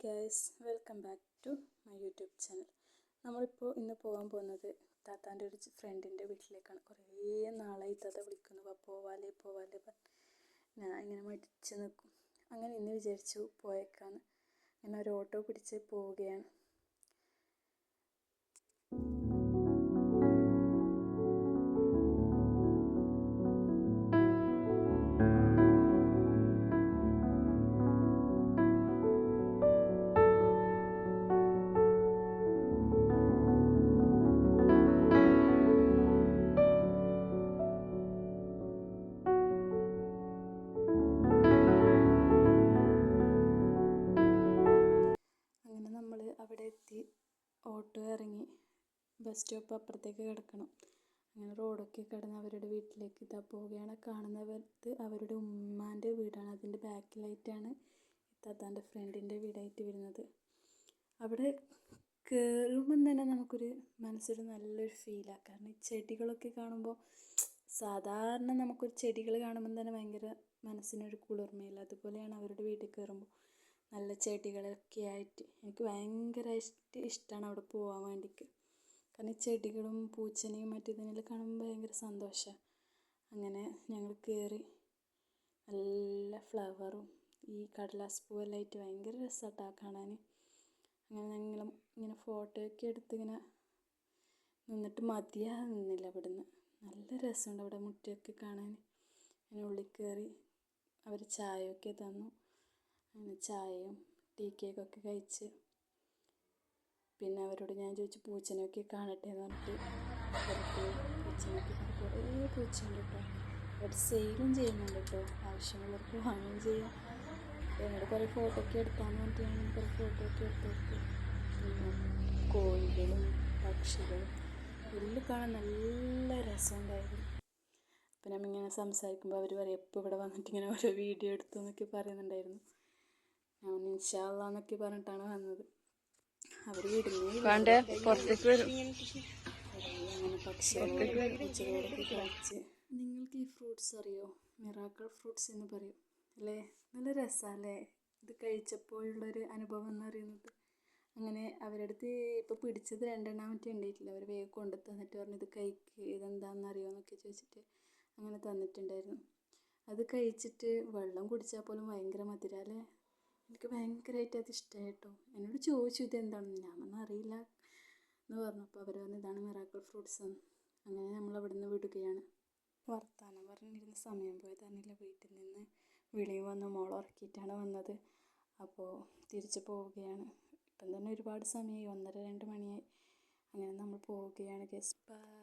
Guys, welcome back to my YouTube channel. നമ്മളിപ്പോൾ ഇന്ന് പോകാൻ പോകുന്നത് താത്താൻ്റെ ഒരു ഫ്രണ്ടിൻ്റെ വീട്ടിലേക്കാണ്. കുറേ നാളായി താത്ത വിളിക്കുന്നു, പോവാലേ പോവാലേ ഞാൻ ഇങ്ങനെ മടിച്ച് നിൽക്കും. അങ്ങനെ ഇന്ന് വിചാരിച്ചു പോയേക്കാന്ന്. അങ്ങനെ ഒരു ഓട്ടോ പിടിച്ച് പോവുകയാണ്. അവിടെ എത്തി, ഓട്ടോ ഇറങ്ങി, ബസ് സ്റ്റോപ്പ് അപ്പുറത്തേക്ക് കിടക്കണം. അങ്ങനെ റോഡൊക്കെ കിടന്ന് അവരുടെ വീട്ടിലേക്ക് ഇതാ പോവുകയാണ്. കാണുന്നത് അവരുടെ ഉമ്മാൻ്റെ വീടാണ്. അതിൻ്റെ ബാക്കിലായിട്ടാണ് താത്താൻ്റെ ഫ്രണ്ടിൻ്റെ വീടായിട്ട് വരുന്നത്. അവിടെ കയറുമ്പം തന്നെ നമുക്കൊരു മനസ്സൊരു നല്ലൊരു ഫീലാണ്. കാരണം ഈ ചെടികളൊക്കെ കാണുമ്പോൾ സാധാരണ നമുക്കൊരു ചെടികൾ കാണുമ്പം തന്നെ ഭയങ്കര മനസ്സിനൊരു കുളിർമയില്ല. അതുപോലെയാണ് അവരുടെ വീട്ടിൽ കയറുമ്പോൾ. നല്ല ചെടികളൊക്കെ ആയിട്ട് എനിക്ക് ഭയങ്കര ഇഷ്ടമാണ് അവിടെ പോകാൻ വേണ്ടിയിട്ട്. കാരണം ഈ ചെടികളും പൂച്ചെടിയും മറ്റേതിനെല്ലാം കാണുമ്പോൾ ഭയങ്കര സന്തോഷമാണ്. അങ്ങനെ ഞങ്ങൾ കയറി. നല്ല ഫ്ലവറും ഈ കടലാസ് പൂവെല്ലാം ആയിട്ട് ഭയങ്കര രസമായിട്ടാണ് കാണാൻ. അങ്ങനെ ഞങ്ങൾ ഇങ്ങനെ ഫോട്ടോയൊക്കെ എടുത്ത് ഇങ്ങനെ നിന്നിട്ട് മതിയാകുന്നില്ല അവിടുന്ന്. നല്ല രസമുണ്ട് അവിടെ മുറ്റമൊക്കെ കാണാൻ. അങ്ങനെ ഉള്ളിൽ കയറി അവർ ചായയൊക്കെ തന്നു. അങ്ങനെ ചായയും ടീ കേക്കൊക്കെ കഴിച്ച് പിന്നെ അവരോട് ഞാൻ ചോദിച്ചു പൂച്ചനെയൊക്കെ കാണട്ടെ എന്ന് പറഞ്ഞിട്ട് പുറത്ത് പൂച്ചനെയൊക്കെ കണ്ട് കുറേ പൂച്ചയുണ്ട് കേട്ടോ. അവർ സെയിലും ചെയ്യുന്നുണ്ട് കേട്ടോ, ആവശ്യമുള്ളവർക്ക് വാങ്ങുകയും ചെയ്യാം. എന്നോട് കുറേ ഫോട്ടോ ഒക്കെ എടുത്താന്ന് പറഞ്ഞിട്ട് ഞാൻ കുറേ ഫോട്ടോ ഒക്കെ എടുത്തെടുത്ത്. പിന്നെ കോഴികളും പക്ഷികളും എല്ലാം കാണാൻ നല്ല രസമുണ്ടായിരുന്നു. അപ്പം നമ്മിങ്ങനെ സംസാരിക്കുമ്പോൾ അവർ പറയും എപ്പോൾ ഇവിടെ വന്നിട്ട് ഇങ്ങനെ ഓരോ വീഡിയോ എടുത്തു എന്നൊക്കെ പറയുന്നുണ്ടായിരുന്നു. ഞാൻ ഇൻഷാ അല്ലാ എന്നൊക്കെ പറഞ്ഞിട്ടാണ് വന്നത്. അവർ വിടുന്നേ അങ്ങനെ പക്ഷികളോടൊക്കെ കഴിച്ച്. നിങ്ങൾക്ക് ഈ ഫ്രൂട്ട്സ് അറിയോ? മിറാക്കിൾ ഫ്രൂട്ട്സ് എന്ന് പറയും അല്ലേ? നല്ല രസമല്ലേ ഇത് കഴിച്ചപ്പോഴുള്ളൊരു അനുഭവം എന്ന് പറയുന്നത്. അങ്ങനെ അവരുടെ അടുത്ത് ഇപ്പോൾ പിടിച്ചത് 2 മറ്റേ ഉണ്ടായിട്ടില്ല. അവർ വേഗം കൊണ്ടു തന്നിട്ട് പറഞ്ഞു ഇത് കഴിക്കുക, ഇതെന്താണെന്ന് അറിയുമോ എന്നൊക്കെ ചോദിച്ചിട്ട് അങ്ങനെ തന്നിട്ടുണ്ടായിരുന്നു. അത് കഴിച്ചിട്ട് വെള്ളം കുടിച്ചാൽ പോലും ഭയങ്കര മധുരം അല്ലേ? എനിക്ക് ഭയങ്കരമായിട്ട് അത് ഇഷ്ടമായി കേട്ടോ. എന്നോട് ചോദിച്ചു ഇതെന്താണെന്ന്. ഞാൻ ഒന്നും അറിയില്ല എന്ന് പറഞ്ഞപ്പോൾ അവർ പറഞ്ഞു ഇതാണ് മിറാക്കിൾ ഫ്രൂട്ട്സ് എന്ന്. അങ്ങനെ നമ്മൾ അവിടെ നിന്ന് വിടുകയാണ്. വർത്താനം പറഞ്ഞിരുന്ന സമയം പോയതറിഞ്ഞില്ല. വീട്ടിൽ നിന്ന് വിളിയും വന്ന് മോൾ ഉറക്കിയിട്ടാണ് വന്നത്. അപ്പോൾ തിരിച്ച് പോവുകയാണ്. ഇപ്പം തന്നെ ഒരുപാട് സമയമായി, 1:30-2 മണിയായി. അങ്ങനെ നമ്മൾ പോവുകയാണ്. Guys by.